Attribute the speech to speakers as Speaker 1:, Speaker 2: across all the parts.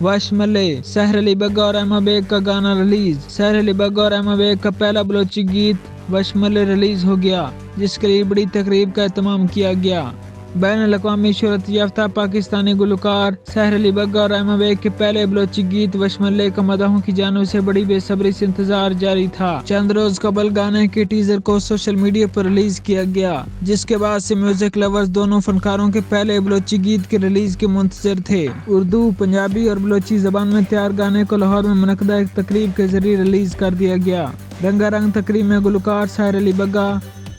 Speaker 1: वशमले सहर अली बग्गा और एमा बेग का गाना रिलीज। सहर अली बग्गा और एमा बेग का पहला बलोची गीत वशमले रिलीज हो गया, जिसके लिए बड़ी तकरीब का एहतमाम किया गया। बैन-उल-अक़वामी शोहरत याफ्ता पाकिस्तानी गुलकार सहर अली बग्गा और एमा बेग के पहले बलोची गीत वशमले का मदाहों की जानिब से बड़ी बेसब्री से इंतजार जारी था। चंद रोज कबल गाने के टीजर को सोशल मीडिया पर रिलीज किया गया, जिसके बाद से म्यूजिक लवर्स दोनों फनकारों के पहले बलोची गीत के रिलीज के मुंतजर थे। उर्दू, पंजाबी और बलोची जबान में तैयार गाने को लाहौर में मुनक़दा एक तकरीब के जरिए रिलीज कर दिया गया। रंगारंग तकरीब में गुलकार सहर अली बग्गा,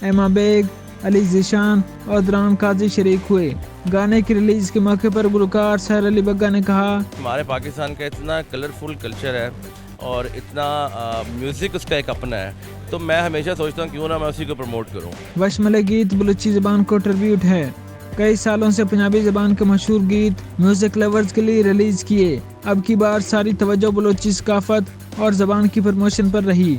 Speaker 1: एमा बेग, अली ज़ीशान और अदनान काजी शरीक हुए। गाने की रिलीज के मौके पर गुलकार सहर अली बग्गा ने कहा,
Speaker 2: हमारे पाकिस्तान का इतना कलरफुल कल्चर है और इतना म्यूज़िक उसका एक अपना है, तो मैं हमेशा सोचता हूँ क्यों ना मैं उसी को प्रमोट करूँ।
Speaker 1: वशमले गीत बलूची ज़बान को ट्रिब्यूट है। कई सालों से पंजाबी ज़बान के मशहूर गीत म्यूजिक लवर्स के लिए रिलीज किए। अब की बार सारी तवज्जो बलूची सकाफत और ज़बान की प्रमोशन पर रही।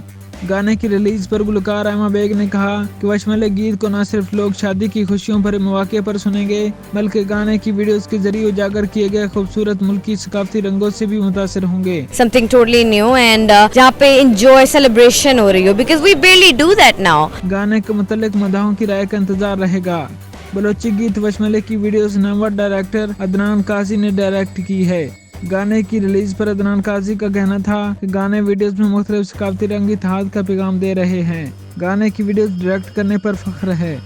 Speaker 1: गाने की रिलीज पर गुलकार एमा बेग ने कहा कि वशमले गीत को न सिर्फ लोग शादी की खुशियों भरे मौके पर सुनेंगे, बल्कि गाने की वीडियोस के जरिए उजागर किए गए खूबसूरत मुल्की सकाफती रंगों से भी मुतासिर होंगे।
Speaker 3: Something totally new and जहाँ पे enjoy celebration हो रही हो, because we barely do that now.
Speaker 1: गाने के मुतालिक मदाहों की राय का इंतजार रहेगा। बलोची गीत वशमले की वीडियोस नामवर डायरेक्टर अदनान काजी ने डायरेक्ट की है। गाने की रिलीज पर अदनान काजी का कहना था कि गाने वीडियोस में मुख्तलिफ सकाफती रंग इत्तेहाद का पैगाम दे रहे हैं। गाने की वीडियोस डायरेक्ट करने पर फख्र है।